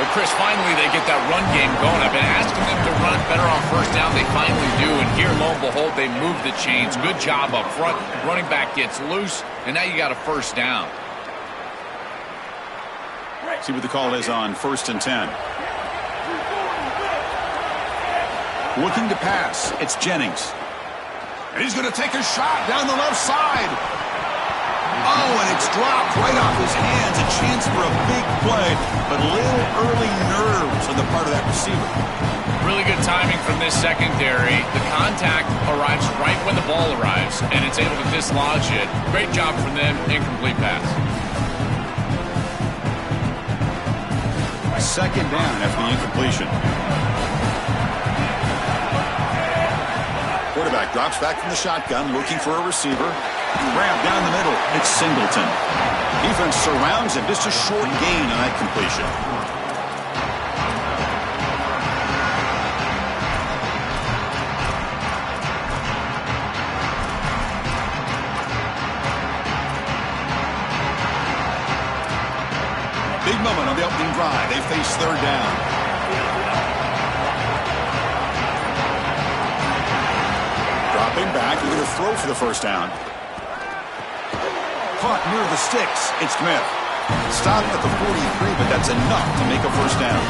Well, Chris, finally they get that run game going. I've been asking them to run better on first down. They finally do, and here, lo and behold, they move the chains. Good job up front. Running back gets loose, and now you got a first down. See what the call is on 1st and 10. Looking to pass. It's Jennings. And he's going to take a shot down the left side. Oh, and it's dropped right off his hands. A chance for a big play, but little early nerves on the part of that receiver. Really good timing from this secondary. The contact arrives right when the ball arrives, and it's able to dislodge it. Great job from them. Incomplete pass. 2nd down after the incompletion. Quarterback drops back from the shotgun, looking for a receiver. Grab down the middle. It's Singleton. Defense surrounds him. Just a short gain on that completion. Big moment on the opening drive. They face 3rd down. Dropping back, we're going to throw for the first down. Caught near the sticks. It's Smith. Stopped at the 43, but that's enough to make a first down.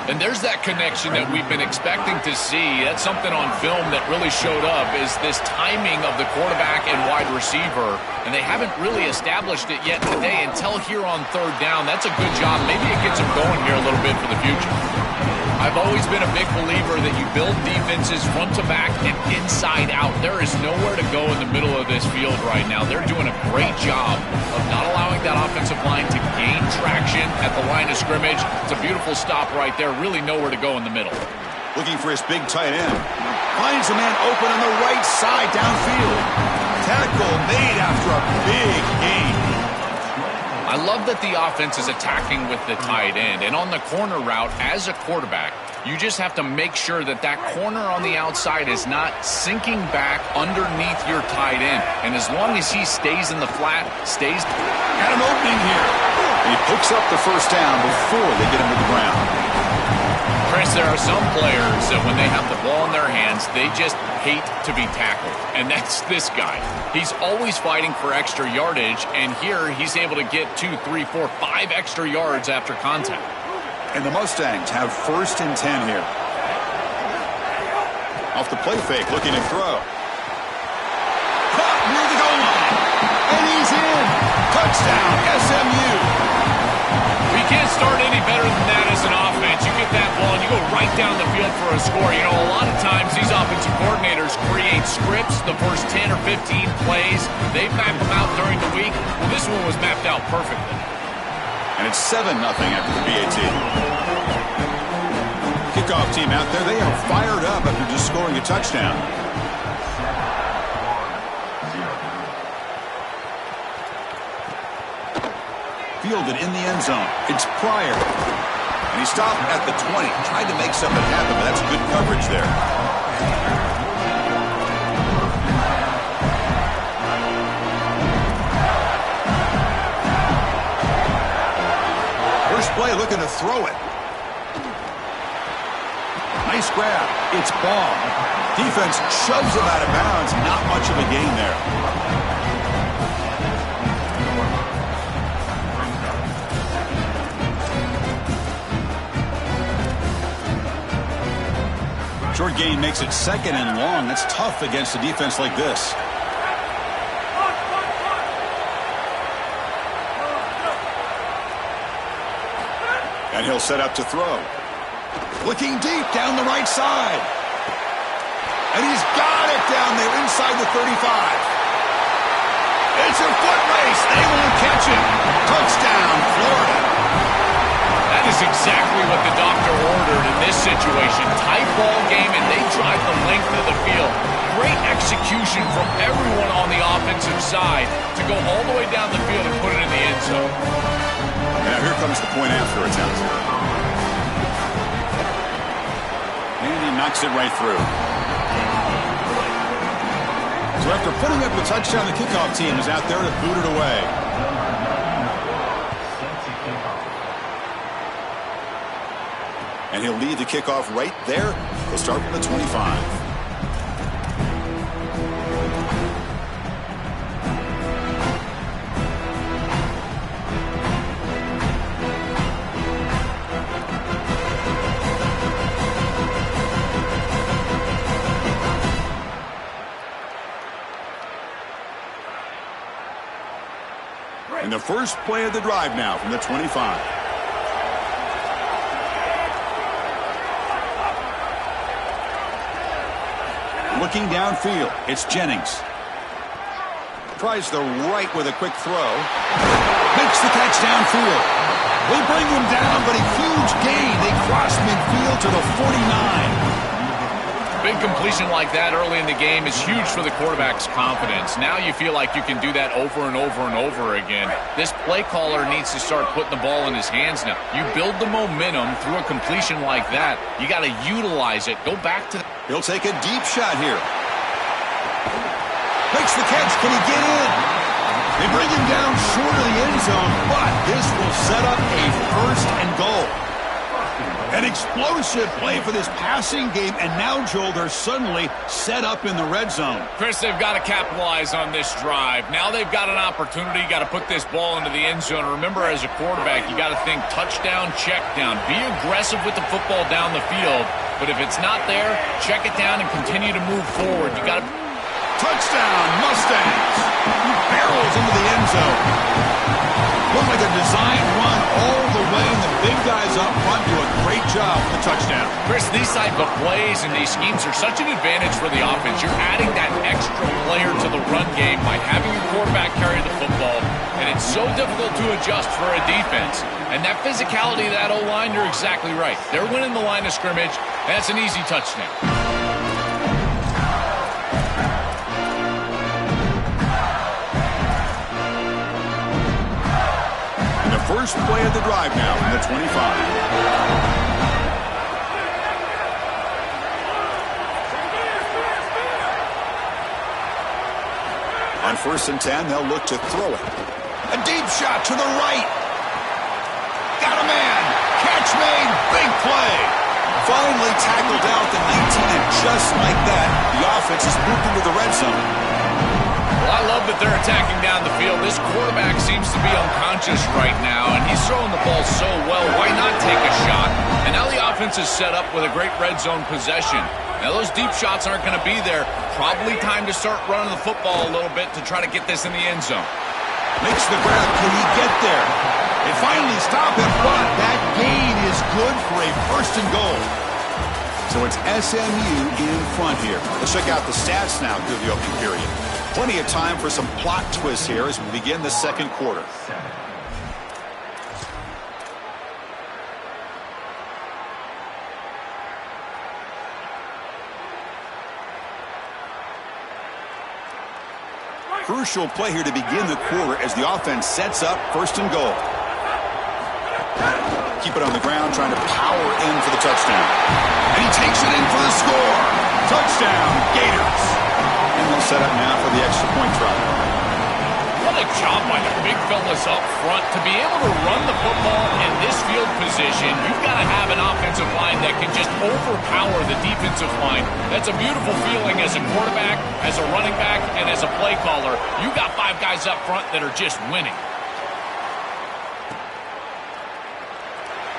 And there's that connection that we've been expecting to see. That's something on film that really showed up, is this timing of the quarterback and wide receiver. And they haven't really established it yet today until here on 3rd down. That's a good job. Maybe it gets them going here a little bit for the future. I've always been a big believer that you build defenses front to back and inside out. There is nowhere to go in the middle of this field right now. They're doing a great job of not allowing that offensive line to gain traction at the line of scrimmage. It's a beautiful stop right there. Really nowhere to go in the middle. Looking for his big tight end. Finds a man open on the right side downfield. Tackle made after a big gain. I love that the offense is attacking with the tight end. And on the corner route, as a quarterback, you just have to make sure that that corner on the outside is not sinking back underneath your tight end. And as long as he stays in the flat, Got an opening here. And he picks up the first down before they get him to the ground. Chris, there are some players that when they have the ball in their hands, they just hate to be tackled. And that's this guy. He's always fighting for extra yardage, and here he's able to get 2, 3, 4, 5 extra yards after contact. And the Mustangs have 1st and 10 here. Off the play fake, looking to throw. Caught near the goal line. And he's in. Touchdown, SMU. We can't start any better than that as an offense. You get that ball and you go right down the field for a score. You know, a lot of times these offensive coordinators create scripts, the first 10 or 15 plays. They map them out during the week. Well, this one was mapped out perfectly. And it's 7-0 after the BAT. Kickoff team out there. They are fired up after just scoring a touchdown. Fielded in the end zone. It's Pryor. And he stopped at the 20. Tried to make something happen, but that's good coverage there. First play looking to throw it. Nice grab. It's Baum. Defense shoves him out of bounds. Not much of a gain there. Short gain makes it 2nd and long. That's tough against a defense like this. And he'll set up to throw. Looking deep down the right side. And he's got it down there inside the 35. It's a foot race. They won't catch him. Touchdown, Florida. That is exactly what the doctor ordered in this situation. Tight ball game, and they drive the length of the field. Great execution from everyone on the offensive side to go all the way down the field and put it in the end zone. Now here comes the point after attempt. And he knocks it right through. So after putting up the touchdown, the kickoff team is out there to boot it away. And he'll lead the kickoff right there. He'll start from the 25. And the first play of the drive now from the 25. Looking downfield, it's Jennings. Tries the right with a quick throw. Makes the catch downfield. They bring him down, but a huge gain. They cross midfield to the 49. Big completion like that early in the game is huge for the quarterback's confidence. Now you feel like you can do that over and over and over again. This play caller needs to start putting the ball in his hands now. You build the momentum through a completion like that. You got to utilize it. Go back to... He'll take a deep shot here. Makes the catch. Can he get in? They bring him down short of the end zone, but this will set up a first and goal. An explosive play for this passing game, and now, Joel, they're suddenly set up in the red zone. Chris, they've got to capitalize on this drive. Now they've got an opportunity. You got to put this ball into the end zone. Remember, as a quarterback, you got to think touchdown, check down. Be aggressive with the football down the field, but if it's not there, check it down and continue to move forward. You got to... Touchdown, Mustangs! Barrels into the end zone. Looked like a design run all the way, and the big guys up front do a great job with the touchdown. Chris, these type of plays and these schemes are such an advantage for the offense. You're adding that extra player to the run game by having your quarterback carry the football, and it's so difficult to adjust for a defense. And that physicality of that O-line, you're exactly right. They're winning the line of scrimmage. That's an easy touchdown. First play of the drive now from the 25. On 1st and 10, they'll look to throw it. A deep shot to the right. Got a man. Catch made. Big play. Finally tackled out the 19, and just like that, the offense has moved into the red zone. Well, I love that they're attacking down the field. This quarterback seems to be unconscious right now, and he's throwing the ball so well. Why not take a shot? And now the offense is set up with a great red zone possession. Now, those deep shots aren't going to be there. Probably time to start running the football a little bit to try to get this in the end zone. Makes the grab. Can he get there? They finally stop him, but that gain is good for a first and goal. So it's SMU in front here. Let's check out the stats now through the opening period. Plenty of time for some plot twists here as we begin the second quarter. Crucial play here to begin the quarter as the offense sets up first and goal. Keep it on the ground, trying to power in for the touchdown. And he takes it in for the score. Touchdown, Gators. And they'll set up now for the extra point try. What a job by the big fellas up front. To be able to run the football in this field position, you've got to have an offensive line that can just overpower the defensive line. That's a beautiful feeling as a quarterback, as a running back, and as a play caller. You got 5 guys up front that are just winning.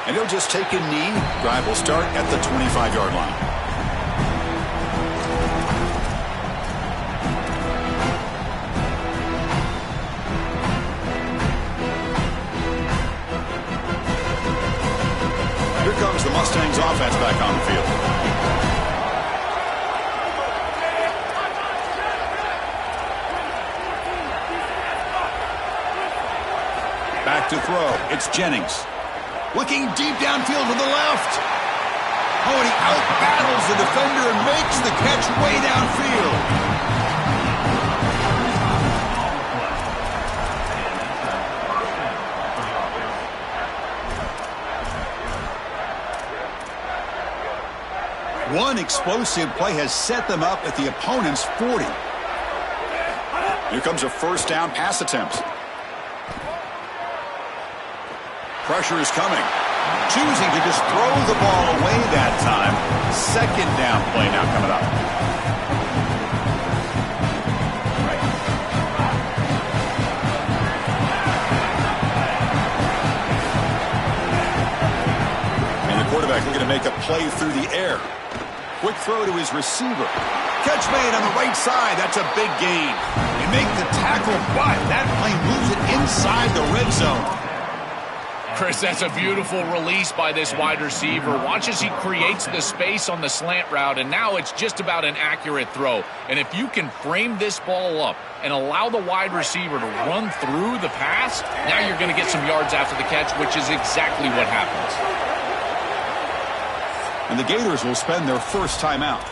And he'll just take a knee. Drive will start at the 25-yard line. Here comes the Mustangs offense back on the field. Back to throw. It's Jennings. Looking deep downfield to the left. Oh, and he out-battles the defender and makes the catch way downfield. One explosive play has set them up at the opponent's 40. Here comes a first down pass attempt. Pressure is coming. choosing to just throw the ball away that time. Second down play now coming up. And the quarterback looking to make a play through the air. Quick throw to his receiver. Catch made on the right side. That's a big gain. They make the tackle, but that play moves it inside the red zone. Chris, that's a beautiful release by this wide receiver. Watch as he creates the space on the slant route, and now it's just about an accurate throw. And if you can frame this ball up and allow the wide receiver to run through the pass, now you're going to get some yards after the catch, which is exactly what happens. And the Gators will spend their first timeout.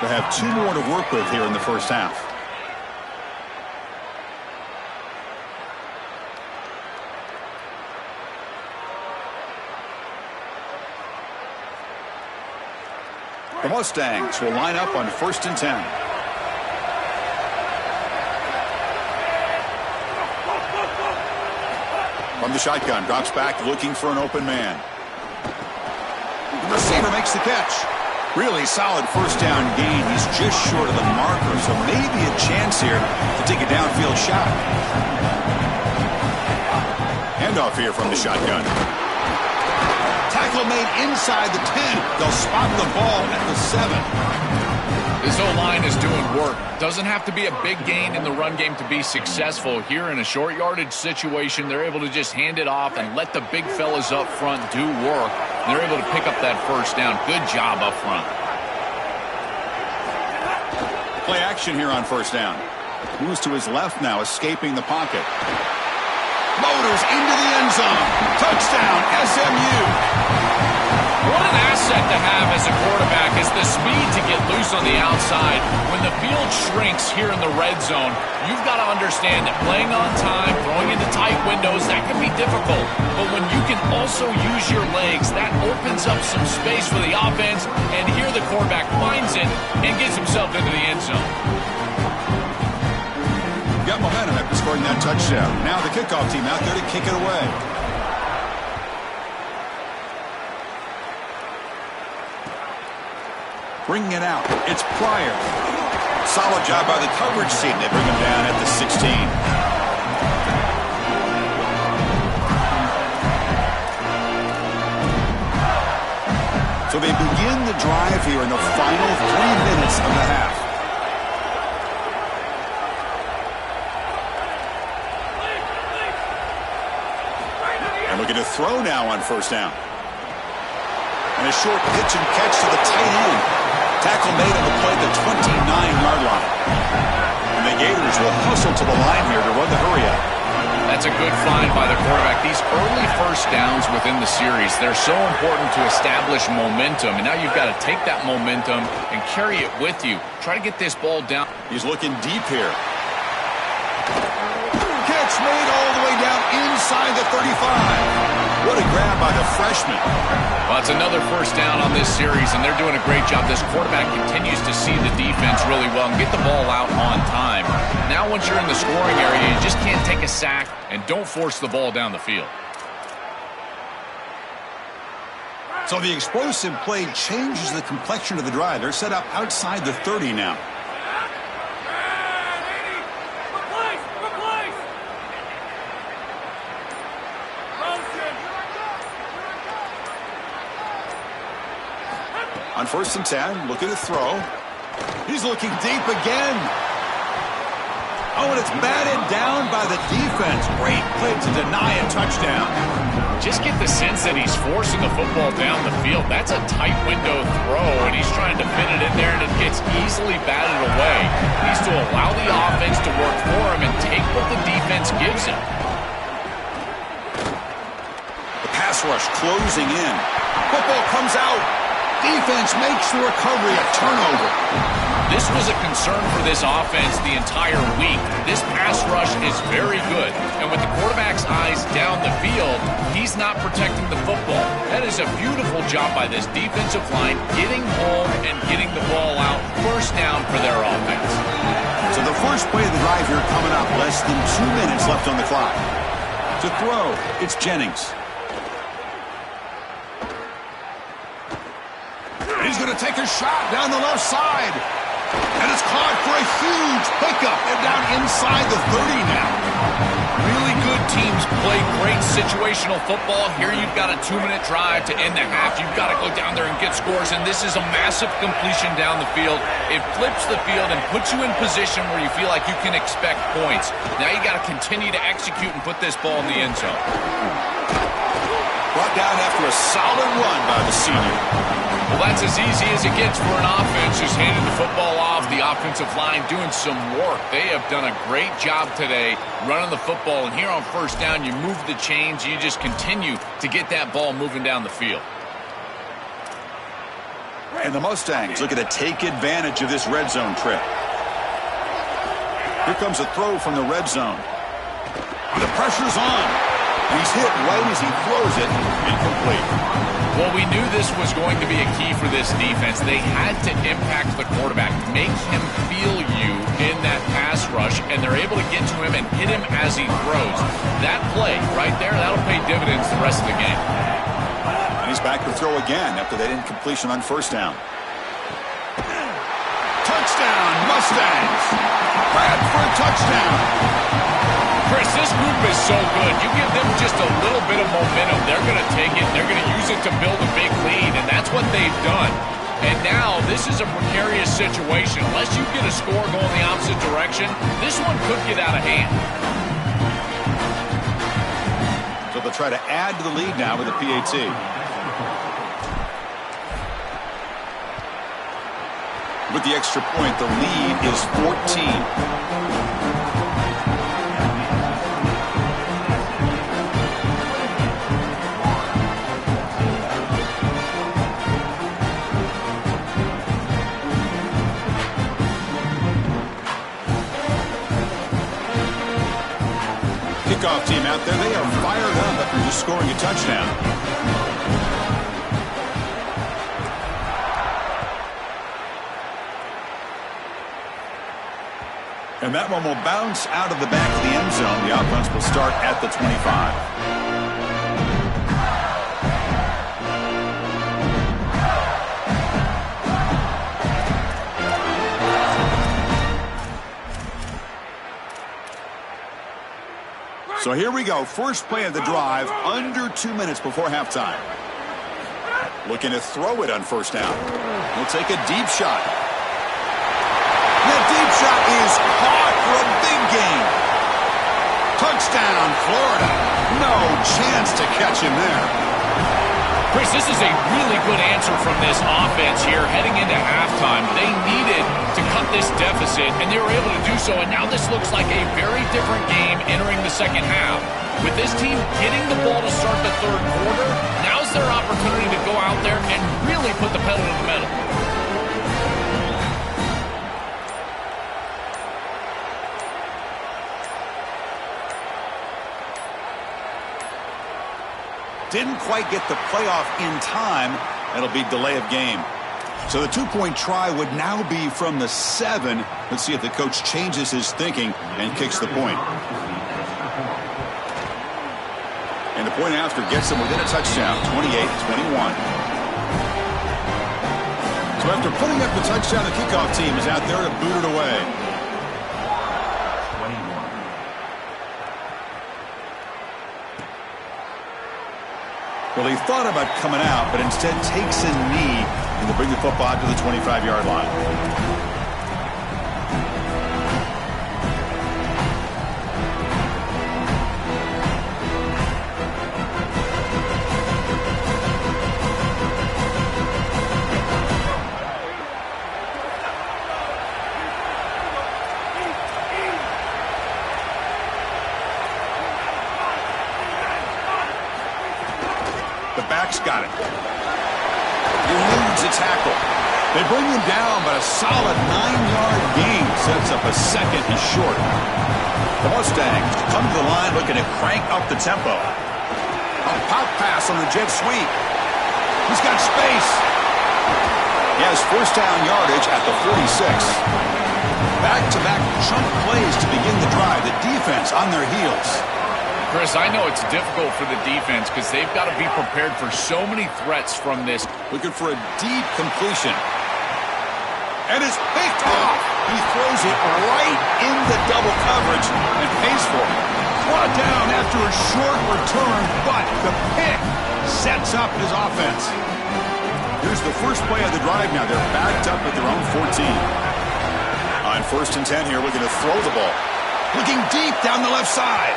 They have 2 more to work with here in the first half. The Mustangs will line up on 1st and 10. From the shotgun, drops back looking for an open man. The receiver makes the catch. Really solid first down gain. He's just short of the marker, so maybe a chance here to take a downfield shot. Handoff here from the shotgun. Tackle made inside the 10. They'll spot the ball at the 7. This O-line is doing work. Doesn't have to be a big gain in the run game to be successful. Here in a short yardage situation, they're able to just hand it off and let the big fellas up front do work. They're able to pick up that first down. Good job up front. Play action here on 1st down. Moves to his left now, escaping the pocket. Motors into the end zone. Touchdown, SMU. What an asset to have as a quarterback is the speed to get loose on the outside. When the field shrinks here in the red zone, you've got to understand that playing on time, throwing into tight windows, that can be difficult. But when you can also use your legs, that opens up some space for the offense. And here the quarterback finds it and gets himself into the end zone. Got momentum after scoring that touchdown. Now the kickoff team out there to kick it away. Bringing it out. It's Pryor. Solid job by the coverage team. They bring him down at the 16. So they begin the drive here in the final 3 minutes of the half. And looking to throw now on 1st down. And a short pitch and catch to the tight end. Tackle made on the play at the 29-yard line. And the Gators will hustle to the line here to run the hurry up. That's a good find by the quarterback. These early first downs within the series, they're so important to establish momentum. And now you've got to take that momentum and carry it with you. Try to get this ball down. He's looking deep here. Catch made all the way down inside the 35. What a grab by the freshman. Well, it's another first down on this series, and they're doing a great job. This quarterback continues to see the defense really well and get the ball out on time. Now once you're in the scoring area, you just can't take a sack and don't force the ball down the field. So the explosive play changes the complexion of the drive. They're set up outside the 30 now. On 1st and 10, looking to throw. He's looking deep again. Oh, and it's batted down by the defense. Great play to deny a touchdown. Just get the sense that he's forcing the football down the field. That's a tight window throw, and he's trying to fit it in there, and it gets easily batted away. He needs to allow the offense to work for him and take what the defense gives him. The pass rush closing in. Football comes out. Defense makes the recovery a turnover. This was a concern for this offense the entire week. This pass rush is very good. And with the quarterback's eyes down the field, he's not protecting the football. That is a beautiful job by this defensive line, getting home and getting the ball out. First down for their offense. So the first play of the drive here coming up. Less than 2 minutes left on the clock. To throw, it's Jennings. And he's going to take a shot down the left side. And it's caught for a huge pickup. They're down inside the 30 now. Really good teams play great situational football. Here you've got a 2-minute drive to end the half. You've got to go down there and get scores, and this is a massive completion down the field. It flips the field and puts you in position where you feel like you can expect points. Now you got to continue to execute and put this ball in the end zone. Brought down after a solid run by the senior. Well, that's as easy as it gets for an offense. Just handing the football off. The offensive line doing some work. They have done a great job today running the football. And here on first down, you move the chains. You just continue to get that ball moving down the field. And the Mustangs looking to take advantage of this red zone trip. Here comes a throw from the red zone. The pressure's on. And he's hit right as he throws it. Incomplete. Well, we knew this was going to be a key for this defense. They had to impact the quarterback, make him feel you in that pass rush, and they're able to get to him and hit him as he throws. That play right there, that'll pay dividends the rest of the game. And he's back to throw again after that incompletion on first down. Touchdown, Mustangs. Brad for a touchdown. Chris, this group is so good. You give them just a little bit of momentum, they're going to take it. They're going to use it to build a big lead, and that's what they've done. And now this is a precarious situation. Unless you get a score going the opposite direction, this one could get out of hand. So they'll try to add to the lead now with the PAT. With the extra point, the lead is 14. Kickoff team out there, they are fired up after just scoring a touchdown. And that one will bounce out of the back of the end zone. The offense will start at the 25. So here we go. First play of the drive, under 2 minutes before halftime. Looking to throw it on first down. He'll take a deep shot. That deep shot is caught for a big gain. Touchdown, Florida. No chance to catch him there. Chris, this is a really good answer from this offense here heading into halftime. They needed to cut this deficit, and they were able to do so, and now this looks like a very different game entering the second half. With this team getting the ball to start the third quarter, now's their opportunity to go out there and really put the pedal to the metal. Didn't quite get the playoff in time. That'll be delay of game. So the two-point try would now be from the 7. Let's see if the coach changes his thinking and kicks the point. And the point after gets them within a touchdown, 28-21. So after putting up the touchdown, the kickoff team is out there to boot it away. Well, he thought about coming out, but instead takes a knee and will bring the football out to the 25-yard line. Got it. Eludes a tackle. They bring him down, but a solid 9-yard gain sets up a second and short. The Mustangs come to the line looking to crank up the tempo. A pop pass on the jet sweep. He's got space. He has first down yardage at the 46. Back-to-back chunk plays to begin the drive. The defense on their heels. Chris, I know it's difficult for the defense because they've got to be prepared for so many threats from this. Looking for a deep completion. And it's picked off. He throws it right into double coverage and pays for it. Brought down after a short return, but the pick sets up his offense. Here's the first play of the drive now. They're backed up at their own 14. On 1st and 10 here, looking to throw the ball. Looking deep down the left side.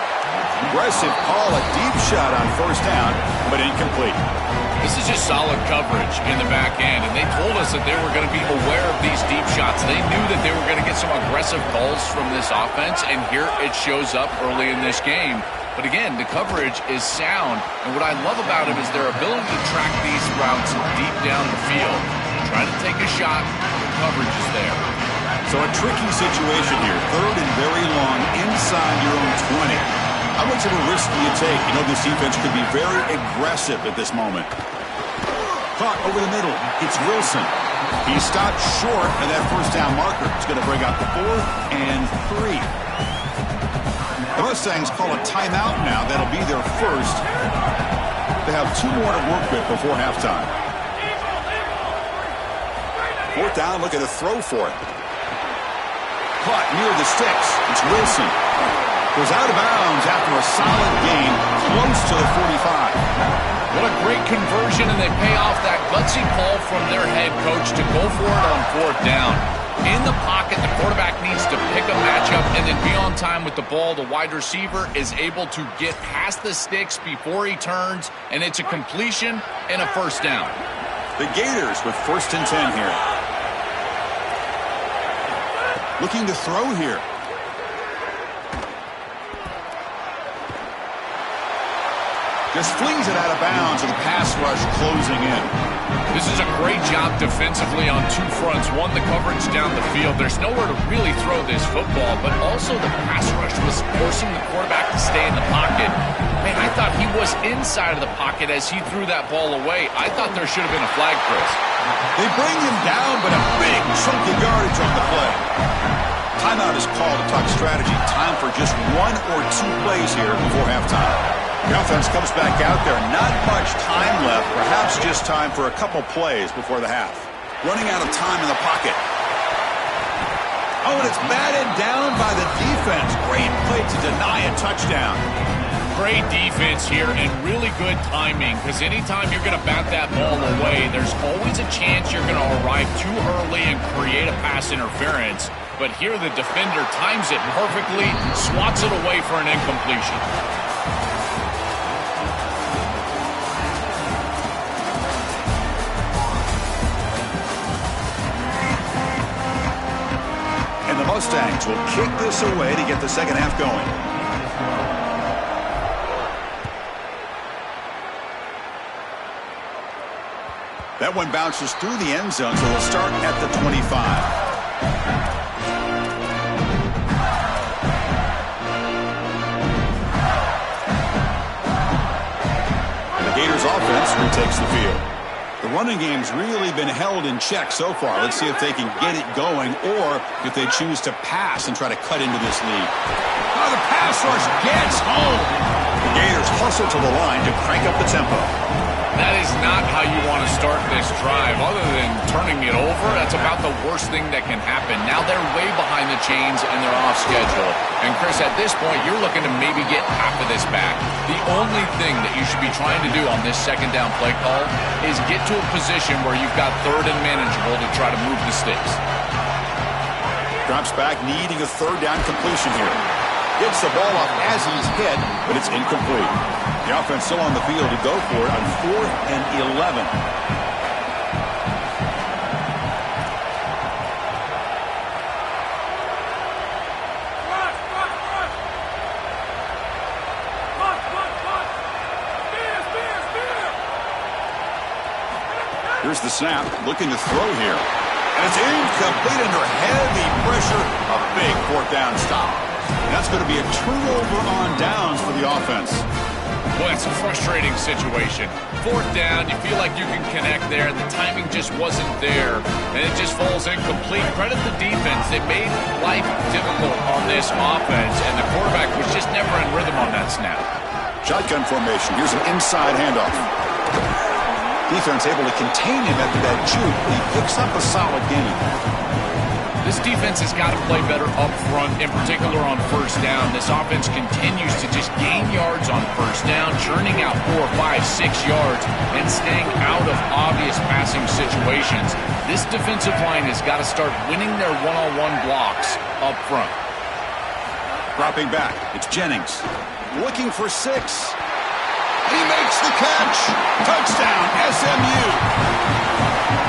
Aggressive call, a deep shot on 1st down, but incomplete. This is just solid coverage in the back end, and they told us that they were going to be aware of these deep shots. They knew that they were going to get some aggressive calls from this offense, and here it shows up early in this game. But again, the coverage is sound, and what I love about him is their ability to track these routes deep down the field. Try to take a shot, the coverage is there. So a tricky situation here. 3rd and very long inside your own 20. How much of a risk do you take? You know this defense could be very aggressive at this moment. Caught over the middle. It's Wilson. He stopped short of that 1st down marker. It's going to bring out the 4th and 3. The Mustangs call a timeout now. That'll be their first. They have 2 more to work with before halftime. 4th down, looking to throw for it. Caught near the sticks. It's Wilson. Goes out of bounds after a solid gain, close to the 45. What a great conversion, and they pay off that gutsy call from their head coach to go for it on 4th down. In the pocket, the quarterback needs to pick a matchup and then be on time with the ball. The wide receiver is able to get past the sticks before he turns, and it's a completion and a 1st down. The Gators with 1st and 10 here. Looking to throw here. Just flings it out of bounds with the pass rush closing in. This is a great job defensively on 2 fronts. One, the coverage down the field. There's nowhere to really throw this football, but also the pass rush was forcing the quarterback to stay in the pocket. Man, I thought he was inside of the pocket as he threw that ball away. I thought there should have been a flag, Chris. They bring him down, but a big chunk of yardage on the play. Timeout is called to talk strategy. Time for just 1 or 2 plays here before halftime. The offense comes back out there. Not much time left. Perhaps just time for a couple plays before the half. Running out of time in the pocket. Oh, and it's batted down by the defense. Great play to deny a touchdown. Great defense here and really good timing, because anytime you're going to bat that ball away, there's always a chance you're going to arrive too early and create a pass interference. But here the defender times it perfectly, swats it away for an incompletion. And the Mustangs will kick this away to get the second half going. That one bounces through the end zone, so they'll start at the 25. Gators offense retakes the field. The running game's really been held in check so far. Let's see if they can get it going or if they choose to pass and try to cut into this lead. Oh, the pass rush gets home. The Gators hustle to the line to crank up the tempo. That is not how you want to start this drive. Other than turning it over, that's about the worst thing that can happen. Now they're way behind the chains and they're off schedule. And Chris, at this point, you're looking to maybe get half of this back. The only thing that you should be trying to do on this 2nd down play call is get to a position where you've got 3rd and manageable to try to move the sticks. Drops back, needing a 3rd down completion here. Gets the ball off as he's hit, but it's incomplete. The offense still on the field to go for it on 4th and 11. Here's the snap, looking to throw here. And it's incomplete under heavy pressure. A big 4th down stop. And that's going to be a turnover on downs for the offense. Well, it's a frustrating situation. 4th down, you feel like you can connect there, and the timing just wasn't there, and it just falls incomplete. Credit the defense. They made life difficult on this offense, and the quarterback was just never in rhythm on that snap. Shotgun formation. Here's an inside handoff. Defense able to contain him after that juke. He picks up a solid gain. This defense has got to play better up front, in particular on first down. This offense continues to just gain yards on first down, churning out 4, 5, 6 yards, and staying out of obvious passing situations. This defensive line has got to start winning their one-on-one blocks up front. Dropping back, it's Jennings. Looking for 6. He makes the catch. Touchdown, SMU.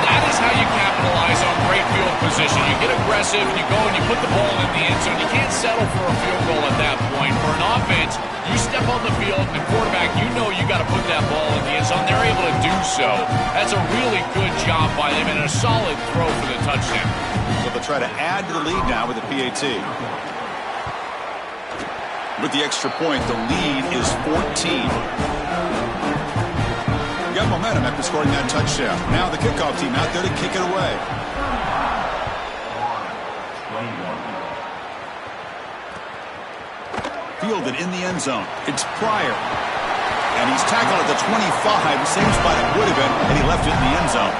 That is how you capitalize on great field position. You get aggressive, you go and you put the ball in the end zone. You can't settle for a field goal at that point. For an offense, you step on the field, and the quarterback, you know you got to put that ball in the end zone. They're able to do so. That's a really good job by them and a solid throw for the touchdown. So they'll try to add to the lead now with the PAT. With the extra point, the lead is 14. Got momentum after scoring that touchdown. Now the kickoff team out there to kick it away. Fielded in the end zone. It's Pryor. And he's tackled at the 25. Same spot it would have been had he left it in the end zone.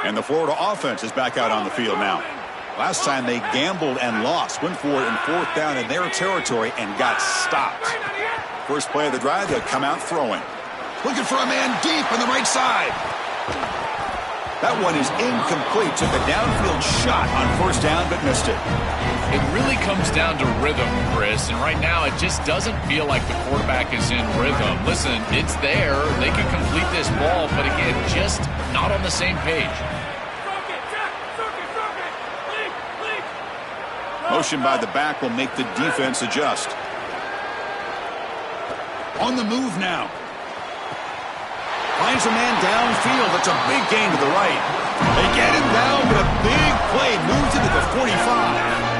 And the Florida offense is back out on the field now. Last time they gambled and lost. Went for it in 4th down in their territory and got stopped. First play of the drive, they'll come out throwing. Looking for a man deep on the right side. That one is incomplete. Took a downfield shot on 1st down, but missed it. It really comes down to rhythm, Chris, and right now it just doesn't feel like the quarterback is in rhythm. Listen, it's there. They can complete this ball, but again, just not on the same page. Motion by the back will make the defense adjust. On the move now. Finds a man downfield. It's a big gain to the right. They get him down, but a big play moves into the 45.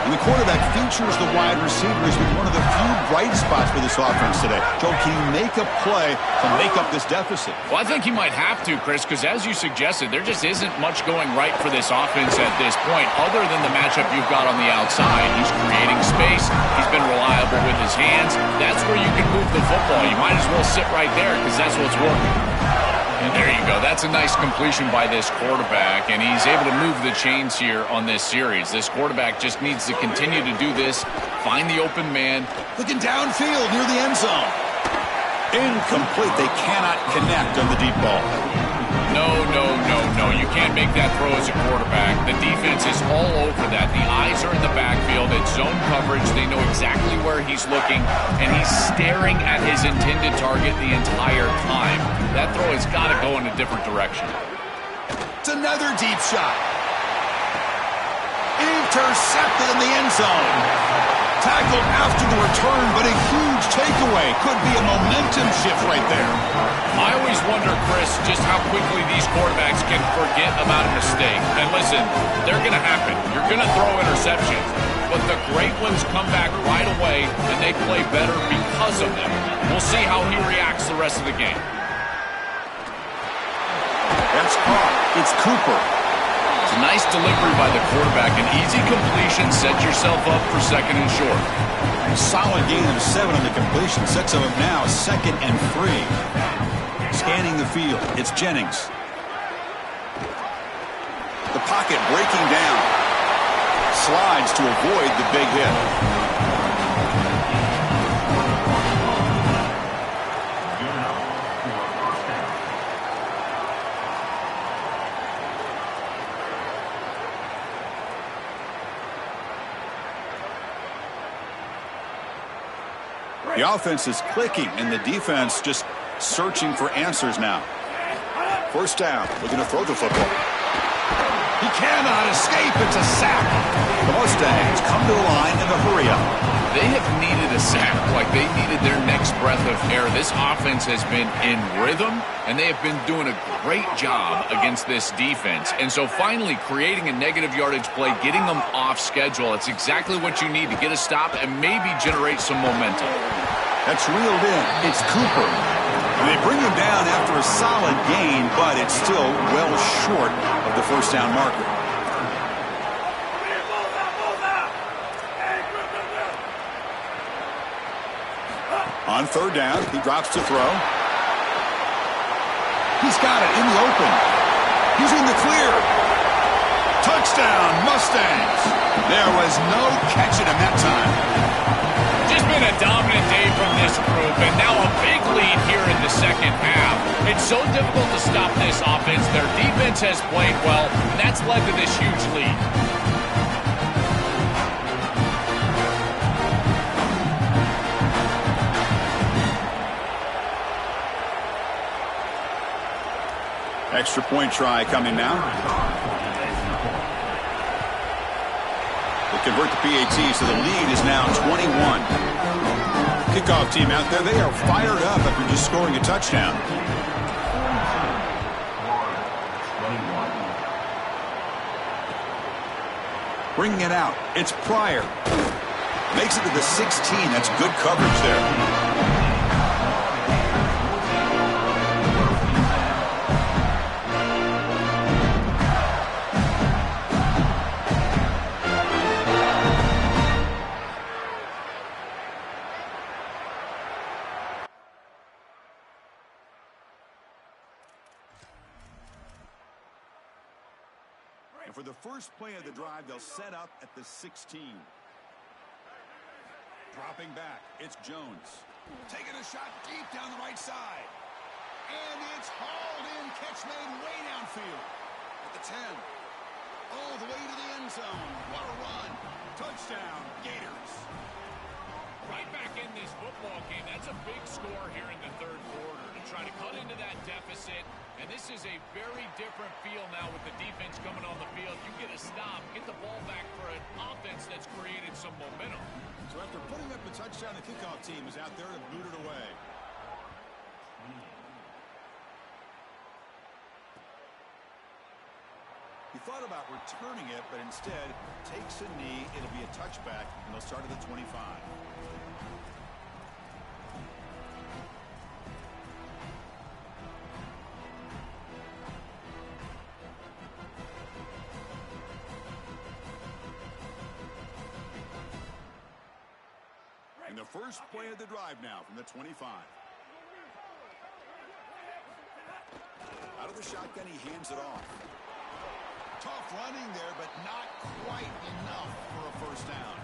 And the quarterback features the wide receivers with one of the few bright spots for this offense today. Joe, can you make a play to make up this deficit? Well, I think he might have to, Chris, because as you suggested, there just isn't much going right for this offense at this point, other than the matchup you've got on the outside. He's creating space. He's been reliable with his hands. That's where you can move the football. You might as well sit right there because that's what's working. And there you go. That's a nice completion by this quarterback, and he's able to move the chains here on this series. This quarterback just needs to continue to do this, find the open man. Looking downfield near the end zone. Incomplete. They cannot connect on the deep ball. No. You can't make that throw as a quarterback. The defense is all over that. The eyes are in the backfield. It's zone coverage. They know exactly where he's looking, and he's staring at his intended target the entire time. That throw has got to go in a different direction. It's another deep shot. Intercepted in the end zone. Tackled after the return, but a huge takeaway. Could be a momentum shift right there. I always wonder, Chris, just how quickly these quarterbacks can forget about a mistake. And listen, they're going to happen. You're going to throw interceptions. But the great ones come back right away, and they play better because of them. We'll see how he reacts the rest of the game. That's caught. It's Cooper. It's a nice delivery by the quarterback. An easy completion. Set yourself up for 2nd and short. Solid gain of 7 on the completion. Sets him up now 2nd and 3. Scanning the field. It's Jennings. The pocket breaking down. Slides to avoid the big hit. The offense is clicking, and the defense just searching for answers now. 1st down, looking to throw the football. He cannot escape. It's a sack. The Mustangs come to the line in the hurry-up. They have needed a sack, like they needed their next breath of air. This offense has been in rhythm, and they have been doing a great job against this defense. And so finally creating a negative yardage play, getting them off schedule, it's exactly what you need to get a stop and maybe generate some momentum. That's reeled in. It's Cooper. And they bring him down after a solid gain, but it's still well short of the first down marker. On third down, he drops to throw. He's got it in the open. He's in the clear. Touchdown, Mustangs. There was no catching him that time. Just been a dominant day from this group, and now a big lead here in the second half. It's so difficult to stop this offense. Their defense has played well, and that's led to this huge lead. Extra point try coming now. They convert the PAT, so the lead is now 21. Kickoff team out there, they are fired up after just scoring a touchdown. Bringing it out, it's Pryor. Makes it to the 16, that's good coverage there. For the first play of the drive, they'll set up at the 16. Dropping back, it's Jones. Taking a shot deep down the right side. And it's hauled in, catch made way downfield. At the 10. All the way to the end zone. What a run. Touchdown, Gators. Right back in this football game. That's a big score here in the third quarter to try to cut into that deficit. And this is a very different feel now with the defense coming on the field. You get a stop, get the ball back for an offense that's created some momentum. So after putting up the touchdown, the kickoff team is out there to boot it away. He thought about returning it, but instead takes a knee. It'll be a touchback, and they'll start at the 25. And the first play of the drive now from the 25. Out of the shotgun, he hands it off. Tough running there, but not quite enough for a first down.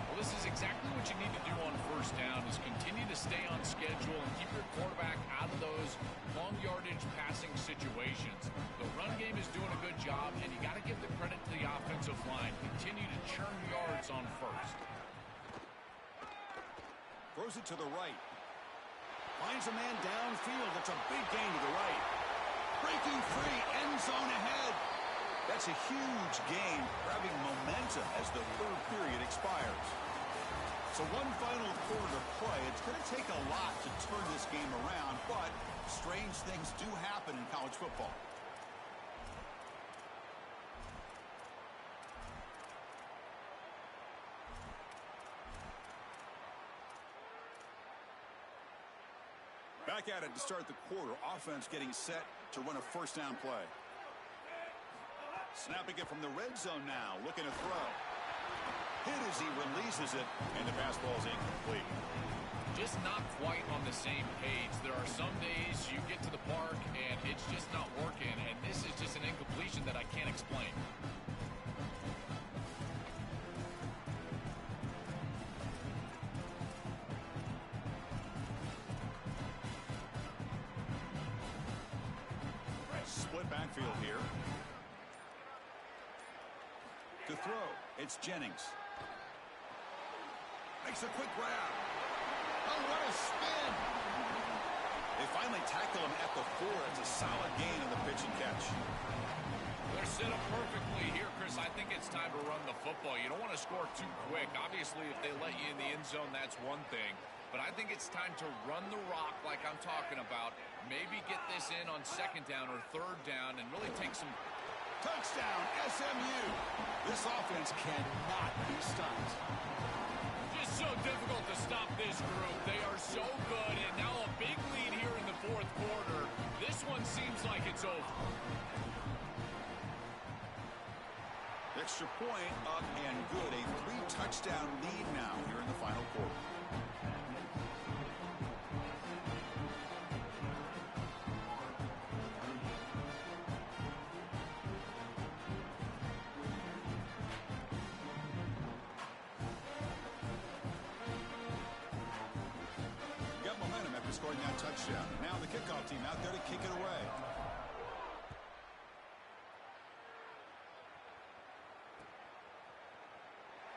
Well, this is exactly what you need to do on first down is continue to stay on schedule and keep your quarterback out of those long yardage passing situations. The run game is doing a good job, and you got to give the credit to the offensive line. Continue to churn yards on first. Throws it to the right. Finds a man downfield. It's a big gain to the right. Breaking free, end zone ahead. That's a huge gain, grabbing momentum as the third period expires. So one final quarter to play. It's going to take a lot to turn this game around, but strange things do happen in college football. Back at it to start the quarter. Offense getting set to run a first down play. Snapping it from the red zone now. Looking to throw. Hit as he releases it. And the pass ball is incomplete. Just not quite on the same page. There are some days you get to the park and it's just not working. And this is just an incompletion that I can't explain. Split backfield here. To throw, it's Jennings. Makes a quick grab. Oh, what a spin. They finally tackle him at the the 4. It's a solid gain on the pitch and catch. They're set up perfectly here, Chris. I think it's time to run the football. You don't want to score too quick. Obviously, if they let you in the end zone, that's one thing. But I think it's time to run the rock like I'm talking about. Maybe get this in on 2nd down or 3rd down and really take some... Touchdown, SMU. This offense cannot be stopped. Just so difficult to stop this group. They are so good, and now a big lead here in the 4th quarter. This one seems like it's over. Extra point up and good. A 3-touchdown lead now here in the final quarter. Got momentum after scoring that touchdown. Now the kickoff team out there to kick it away.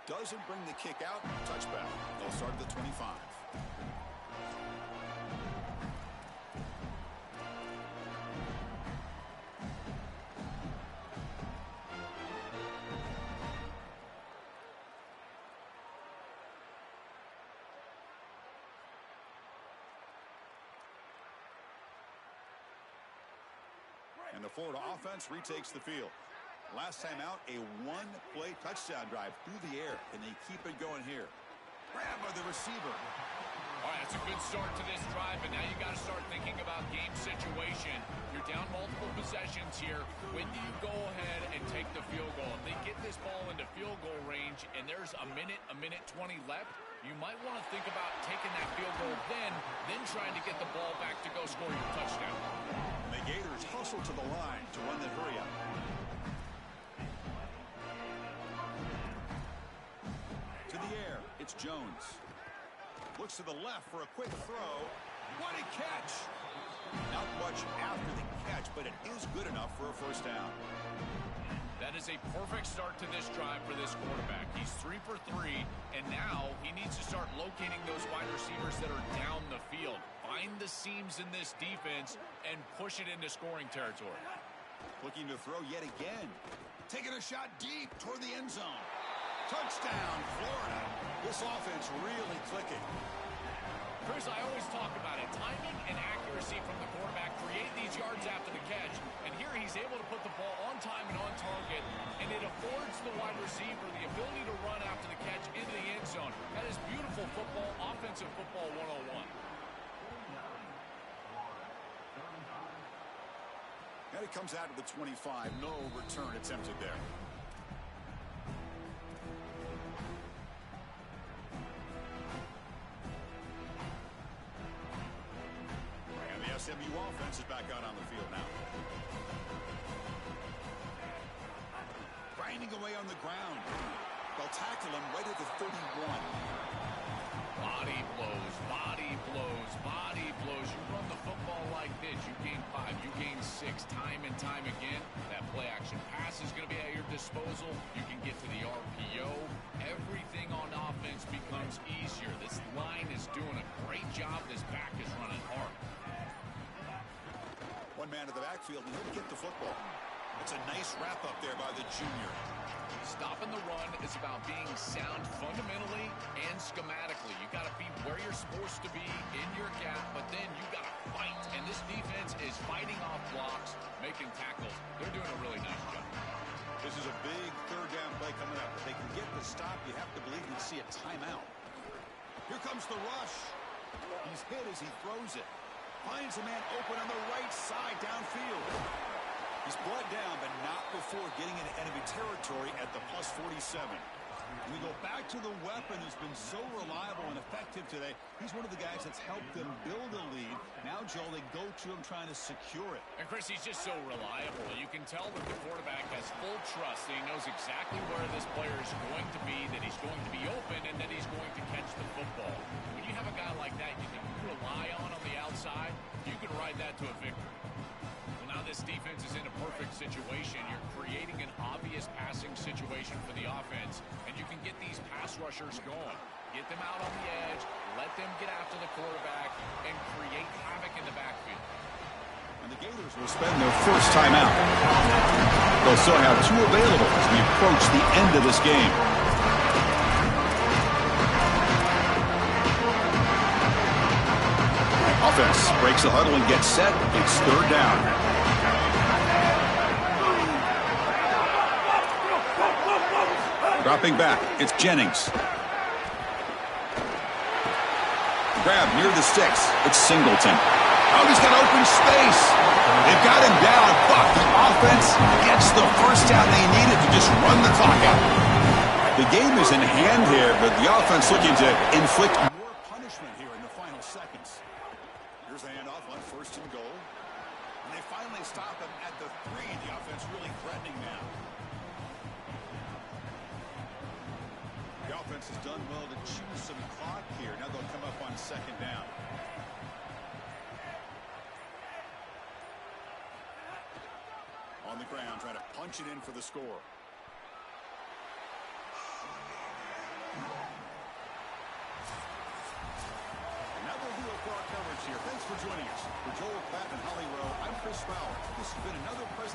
Doesn't bring the kick out. Touchback. They'll start at the 25. And the Florida offense retakes the field. Last time out, a 1-play touchdown drive through the air, and they keep it going here. Grab by the receiver. All right, that's a good start to this drive, but now you got to start thinking about game situation. You're down multiple possessions here. When do you go ahead and take the field goal? If they get this ball into field goal range and there's a minute 20 left, you might want to think about taking that field goal then trying to get the ball back to go score your touchdown. The Gators hustle to the line to run the hurry up. To the air, it's Jones. Looks to the left for a quick throw. What a catch! Not much after the catch, but it is good enough for a 1st down. That is a perfect start to this drive for this quarterback. He's 3 for 3, and now he needs to start locating those wide receivers that are down the field. Find the seams in this defense and push it into scoring territory. Looking to throw yet again. Taking a shot deep toward the end zone. Touchdown, Florida. This offense really clicking. Chris, I always talk about it. Timing and accuracy from the quarterback create these yards after the catch. And here he's able to put the ball on time and on target. And it affords the wide receiver the ability to run after the catch into the end zone. That is beautiful football, offensive football 101. And it comes out to the 25. No return attempted there. SMU offense is back out on the field now. Grinding away on the ground. They'll tackle him right at the 31. Body blows, body blows, body blows. You run the football like this, you gain 5, you gain 6, time and time again. That play action pass is going to be at your disposal. You can get to the RPO. Everything on offense becomes easier. This line is doing a great job. This back is running hard. One man to the backfield, and he'll get the football. It's a nice wrap up there by the junior. Stopping the run is about being sound fundamentally and schematically. You got to be where you're supposed to be in your gap, but then you got to fight. And this defense is fighting off blocks, making tackles. They're doing a really nice job. This is a big 3rd down play coming up. If they can get the stop, you have to believe you'd see a timeout. Here comes the rush. He's hit as he throws it. Finds a man open on the right side downfield. He's bled down, but not before getting into enemy territory at the plus 47. We go back to the weapon who's been so reliable and effective today. He's one of the guys that's helped them build a lead. Now, Joel, they go to him trying to secure it. And, Chris, he's just so reliable. You can tell that the quarterback has full trust that he knows exactly where this player is going to be, that he's going to be open, and that he's going to catch the football. When you have a guy like that you can rely on the outside, you can ride that to a victory. Well, now this defense is in a perfect situation. You're creating an obvious passing situation for the offense, and you can get these pass rushers going. Get them out on the edge, let them get after the quarterback, and create havoc in the backfield. And the Gators will spend their first timeout. They'll still have 2 available as we approach the end of this game. Offense breaks the huddle and gets set. It's 3rd down. Dropping back, it's Jennings. Grab near the sticks. It's Singleton. Oh, he's got open space. They've got him down, but the offense gets the first down they needed to just run the clock out. The game is in hand here, but the offense looking to inflict more punishment here in the final seconds. Here's the handoff on 1st and goal. And they finally stop him at the 3. The offense really threatening now. The offense has done well to choose some clock here. Now they'll come up on 2nd down. On the ground, trying to punch it in for the score. And that will do it for our coverage here. Thanks for joining us. For Joel Klatt and Holly Rowe, I'm Chris Fowler. This has been another presentation.